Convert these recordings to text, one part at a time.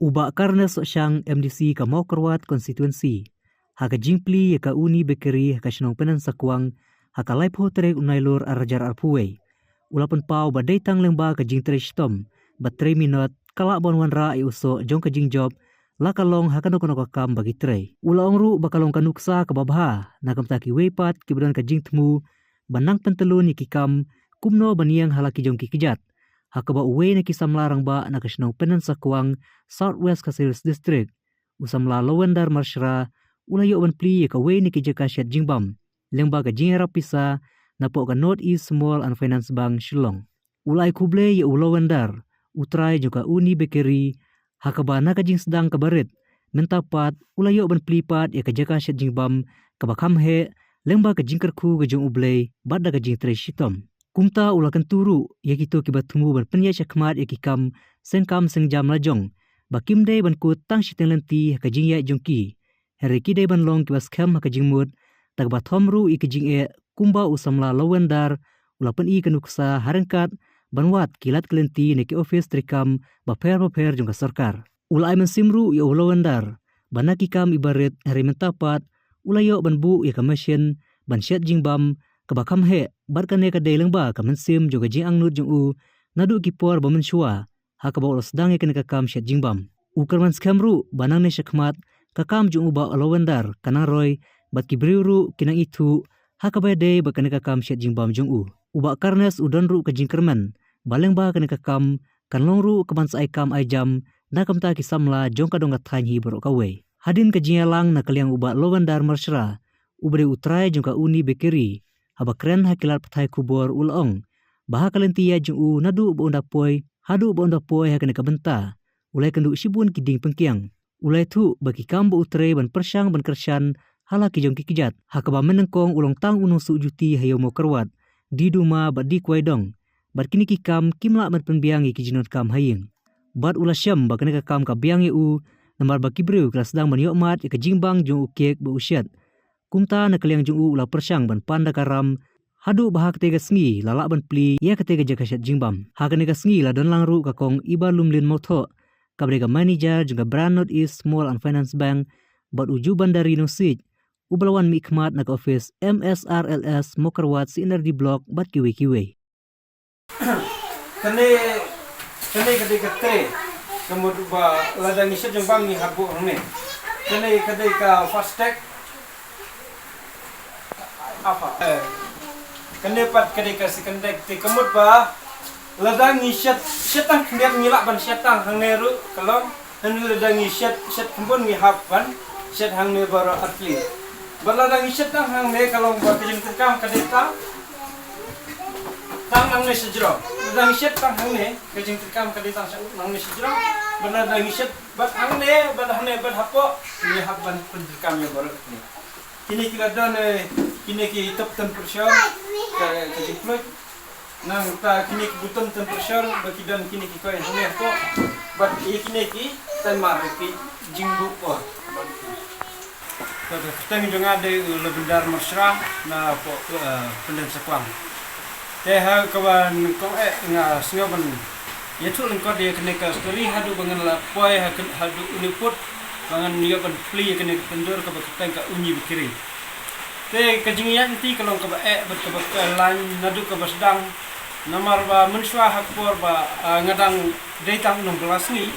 Uba karena sosyang MDC ka mau kerwat konstituensi. Haka jingpli ka uni bekeri haka sinong penan sakwang haka laip hotrek unailur arajar arpuwe. Ulapan pau badai tang lengba ka jing treshtom. Bat 3 minut kalak bon wanra uso jong ka jing job lakalong haka nokono kam bagi tre. Ula ongru bakalong kanuksa ka babha nakam taki wepat kibran ka jing temu banang pentelun ikikam kumno baniang halaki jong kikijat. Hakaba uwe na kisamlarang ba na kasinong penan sakwang Southwest Caceres District. Usamla lawendar marshra ulayo ban pli ka uwe ni kijaka syat jingbam. Lengba ka jingera pisa na po ka Northeast Small and Finance Bank Shillong. Ulay kuble ya ulawendar utray juga uni bekeri hakaba na ka jing sedang kabarit. Mentapat ulayo ban plipat ya kajaka syat jingbam kabakamhe lengba ka jingkerku ka jong ublay bada ka jing tre shitom. Kumta ulakan turu ya kito kibat tumu ban penya syakmat ya kikam sengkam sengjam lajong. Bakim day ban kut tang shiteng lenti ka jing ya jongki. Heriki day ban long kibas kem ka jing mut tagba thomru ik jing e kumba usamla lawendar ulapan I kanuksa harengkat banwat kilat kelenti neki office trikam baper jong ka sarkar. Ulay man simru ya ulawendar banaki kam ibarit hari mentapat ulayo ban bu ya ka mesin ban syat jingbam kabakam he barkane ka deleng ba ka mensim juga jing angnut jong u nadu kipor ba menshua hakaba ulos dang ka kam syat jingbam ukarman skamru banang ne syakmat ka kam jong u ba alawendar kanang roy bat kibriuru kinang itu hakaba de ba ka kam syat jingbam jong u uba karnes udanru ka jingkerman baleng ba ka kam kanlongru kaman sai kam ai jam na kamta kisamla jong ka dong ka thanyi bro ka we hadin ka jingalang na kaliang uba lawendar marsra ubre utrai jong ka uni bekeri haba kren hakilat pathai kubor ulong baha kalentia jung u nadu bonda poi hadu bonda poi hakane kabenta ulai kandu sibun kiding pengkiang ulai thu bagi kambo utre ban persyang ban kersyan halaki jong kikijat hakaba menengkong ulong tang unung su juti hayo mo kerwat di duma bad di kwaidong bad kini kikam kimla mat penbiang ikijinot kam haying bad ula syam bakane ka kam ka biang u namar bakibreu klas dang man yokmat ikajingbang jong ukek ba usyat kumta na kaliang jung u ula persyang ban panda karam hadu bahak tega sngi lalak ban pli ya ketega jaka syat jingbam hakane ka sngi la don langru ka kong iba lumlin motho kabrega manager juga brand Northeast Small and Finance Bank bat uju bandari no sit ubalawan mikmat na ka office MSRLS mokerwat si energy block bat kiwe kane kate kamud ba ladang isya jingbam ni habu ne kane ka fast tag apa kendepat kedeka sekendek ti kemut ba ladang ngisyat syatang kendiak ngilak ban syatang hang neru kalong han ladang ngisyat syat kembon ngihapan syat hang ne baro atli berladang ngisyat hang ne kalong ba kejeng tekam kadeta tang nang ne sejro ladang ngisyat hang ne kejeng tekam kadeta nang ne sejro berladang ngisyat bat hang ne bat hapo ngihapan pendekam ya baro ni kini kita don kini ki top temperature ka jiploy nang ta kini ki buton temperature bagi dan kini ki koy hone ko bat kini ki tan mar ki jingbu ko ta tang jonga de lebendar masra na po penden sakwang te ha kawan ko nga sngoban yetu lengko de kini ka story hadu bangan la poy hadu uniput bangan yoban pli kini pendur ka bakatang ka unyi bikiri te kajingian ti kalong ka berkebakalan nadu ka basdang namar ba menswa hakpor ba ngadang datang 16 ni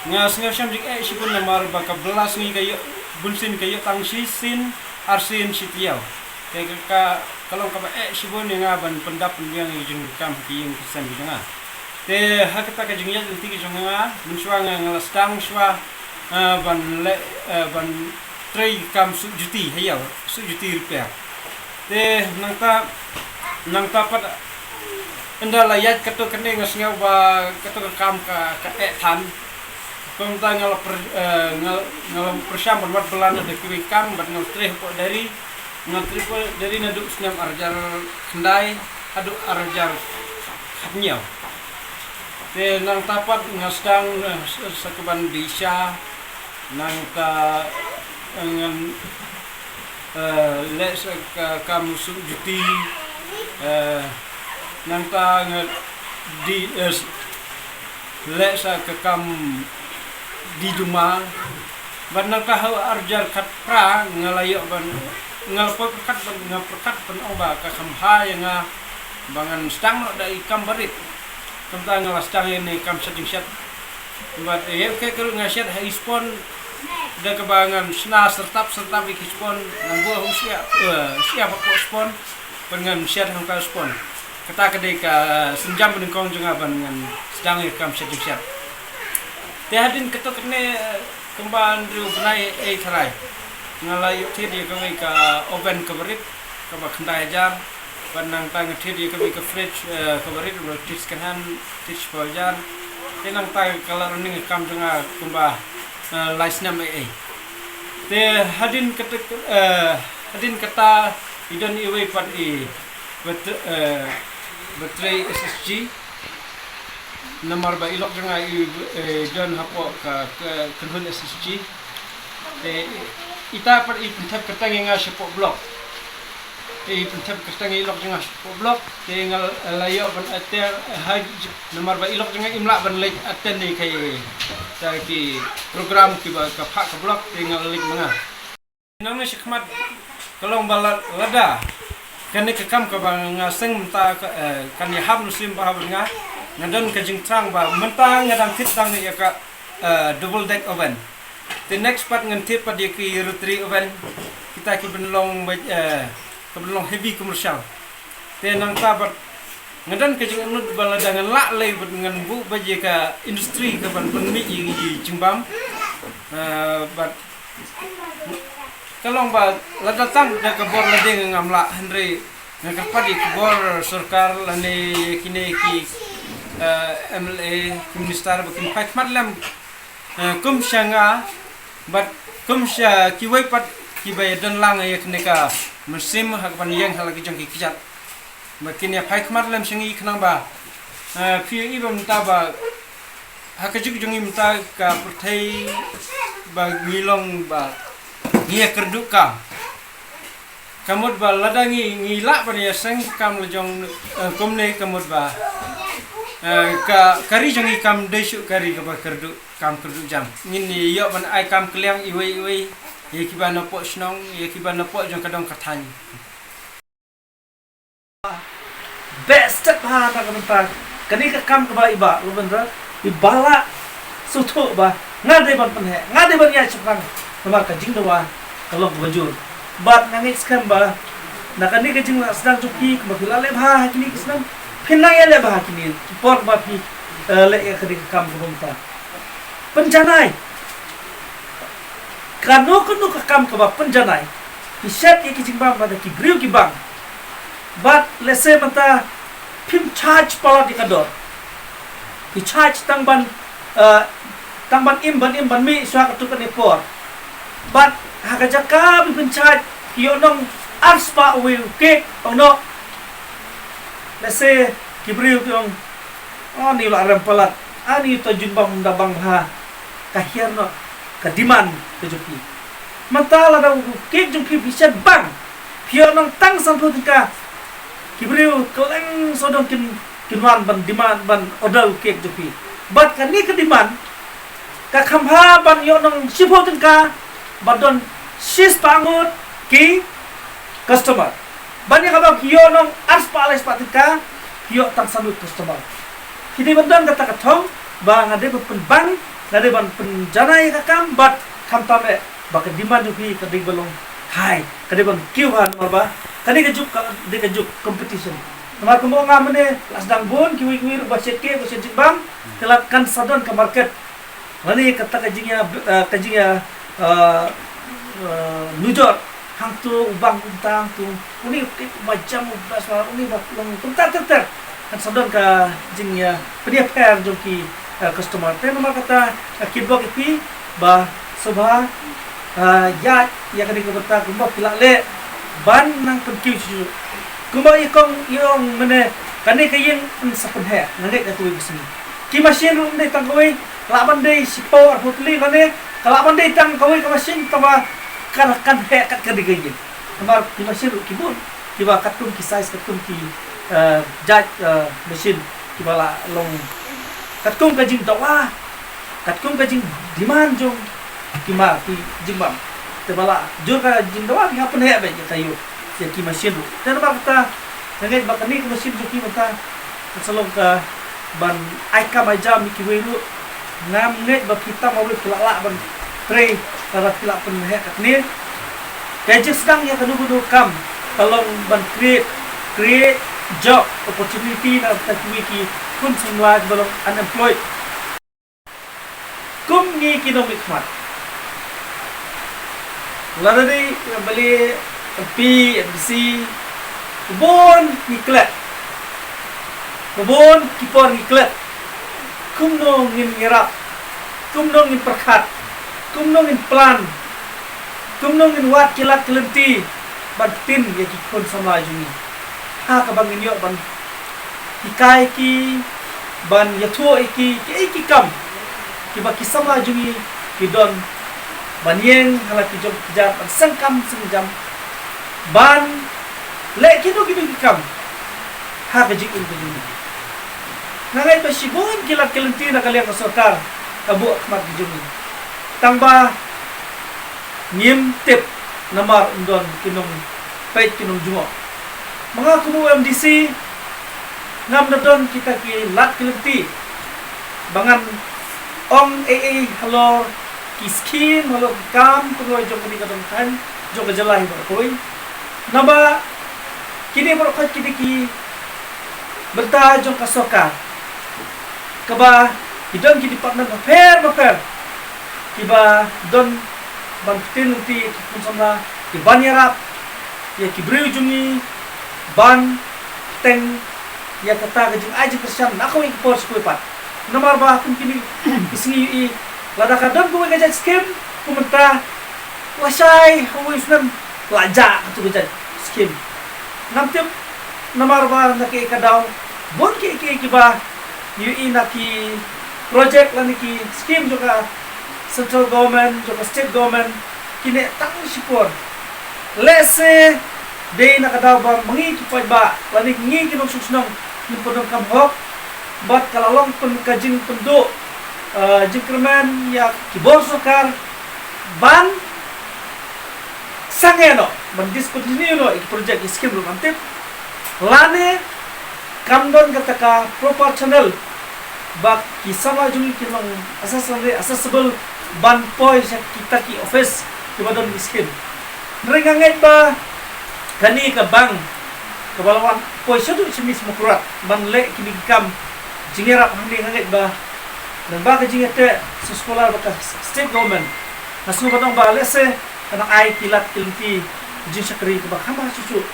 nga sngasam dik sipun namar ba ka 12 ni kayo bunsin kayo tang sisin arsin sitiaw te ka kalong ka sipun nga ban pendap yang ijung kam kiyeng kisan di nga te hakata kajingian ti ki jonga menswa nga ngalastang swa ban tray kam sujuti hayaw sujuti repair te nang tapat anda layat kato kene ngasngaw ba kato kam ka tan kung ta ngal persyam buat belanda de kiwikam bat ngal tre po dari nadu snam arjar kendai adu arjar khapnyaw te nang tapat ngasdang sakuban bisa nang ta dengan les kamu sujuti nanta di les ke kam di rumah ban nang tahu arjar kat pra ngalayo ban ngalpo perkat ban ngaperkat ban oba ka khamha yang bangan stang da ikam barit tentang ngalastang ini kam setting set buat ke ngasyat ha ispon da kebangan sna sertap ikispon nganggo usia siapa ko spon dengan syat hang ka spon kata kedai ka senjam benengkong juga dengan sedang ikam setting set tehadin ketok ne kemban riu benai tharai ngalayu thi dia kami ka oven keberit ka bakhnda hajar banang tang thi dia kami ka fridge keberit rotis kanan tis boljar tenang tai kalau running kam dengar kumba laisna mai te hadin kata idon iwe pat i baterai SSG nomor ba ilok dengar i don hapo ka kunhun SSG te ita pat i pentap ketang nga sepo blok te pentap ketang ilok dengar sepo blok te ngal layo ban ater haj nomor ba ilok dengar imla ban lek aten ni kai ta ki program ki ba ka phak ka blok te ngal lek manga nang ni sikmat kalong balat lada kan ni kam ka bang ngaseng ta kan ya hab muslim ba nga ngadon ka jing trang ba mentang ngadang fit tang ni ka double deck oven the next part ngan tip pa di ki rotary oven kita ki benlong kebenlong heavy commercial te nang ta bat ngadan ke jing nut bala dangan la lay dengan bu baje ka industri ka ban mi yi jingbam bat kalong ba la datang da ka bor la ding ngam la henry ngakapat di bor sarkar lani kini ki MLA minister bakin pak madlam kum syanga bat kum sya ki wai pat ki bay dan lang ya kneka musim hak pan yang halagi jang ki kijat bakin ya pak madlam syangi knang ba pi ibam ta ba hak juk jang imta ka pertai ba ngilong ba ngia kerduka kamut ba ladangi ngila pan ya seng kam lejong komne kamut ba ka kari jang ikam desu kari ka ba kerdu kam kerdu jam ngini yo ban ai kam kliang iwe ye ki ba no po snong ye ki ba no po jang kadong kathani best ha ta ka kani ka kam ka ba iba lubendra ibala sutho ba ngade ban pan he ngade ban ya chukang nama ka jing dawa kalok bajur bat nangis kan ba nakani ka jing sedang cuki ka bilale bha kini kisnam pinang ya le bha kini por ba pi le ya kadi kam bumta penjanai kanu ka kam ka ba penjanai iset ye ki jing ba ba ki griu ki bang bat lese mata pim charge pala di kador ki charge tangban im ban mi swa ka tukan ipor but hakajaka bi penchat yonong arspa wi ke ono lese kibriu kyong ani la rempalat ani to junbang dabang ha kahierno kadiman kejupi matala da ke jupi bisa bang yonong tang sampu tika kibriu keleng sodong kinwan ban diman ban odal ke jupi but kani kediman ka khamha ban yonong sipo tika badon sis pangut ki customer bani kabab hiyo nong ars pales patika hiyo tang salut customer hidi bandon kata kathong ba ngade ban ngade ban penjanai kakam bat kham tame ba ka demand jupi ka dig balong hai kade ban kiwan marba kade ka juk competition namar ko mo ngamane lasdang bon kiwi ba setke ba setbam kelakan sadon ke market lani kata kajingnya nujor hang tu ubang untang tu uni macam ubas uni baklong tuntar kan sadon ka jingnya pedia pair joki customer te nomor kata kibok ipi ba sobha ya kadi ko bata kumba pilale ban nang penkiu chu kumba ikong yong mene kani kayin sapen he nangai ka tu bisni ki machine room de tangoi laban de sipo arputli kane kalaban de tang koi ka machine tama kan he kat kadi kayin kamar ki machine kibun kiba katum ki size katum ki jaj machine kibala long katum ka jing dawa kat kum ka jing diman jong kima ki jimbam te bala jur ka jing dawa ki hapen he be tayo ya ki mesin dan ba kata ngai ba kani mesin ki mata salong ka ban ai ka mai jam ki welu ngam ngai ba kita mau kelak ban tre para kelak pen he kat ni kaya sedang ya kanu kudu kam tolong ban create job opportunity na tatwiki kun semua belum unemployed kum ni kinong ikmat ladari bali PMC bon niklet bon kipor niklet kum no ngin ngerap kum no ngin perkat kum no ngin plan kum no ngin wat kilat kelenti ban tin ya kikon sama juni ha ka bangin yo ban ikai ki ban yatho iki kam ki ba kisama jumi ki don ban yen hala ki job jam ban sangkam sengjam ban le ki do ki kam ha ka jikun ko jumi nangai ba sibon kilat kelenti na kalian ka sarkar kabu akmat jumi tangba nim tip namar undon kinong pait kinong jungo mga kumu MDC ngam na don kita ki lat kelenti bangan ong halo ki skin halo kam kuno jong ni kadon kan jong jalai ba koi naba kini bro khat kini ki berta jong kasoka kaba idon ki department fair kiba don ban penalty pun sama ki banyarap ya ki breu jungi ban teng ya kata gajing aja kersan aku yang pors kuipat nomor bah kun kini isni i lada kadon ku gajah skim kumenta wasai huisnan laja tu gajah skim namtip nomor bah naki kadau bon ki ba ui naki project lani ki skim juga central government juga state government kini tang sipor lese day nakadaw ba mangi kipay ba lanik ngi kinong susnong ni podong kamhok bat kalalong pun kajing pundo jingkerman ya kibor sokar ban sangeno ban discontinue no ik project scheme lo mantep lane kamdon kataka proportional ba kisama jungi kinong accessible ban poi sa kita ki office kibadon scheme nrenganget ba kani ka bang kabalawan poisyo tu simis mukurat ban le kinigkam jingerap handi ngangit ba dan ba ka jingete sa sekolah ba state government nasu batong ba lese kanang ai kilat kilti jing sakri ka ba kama susu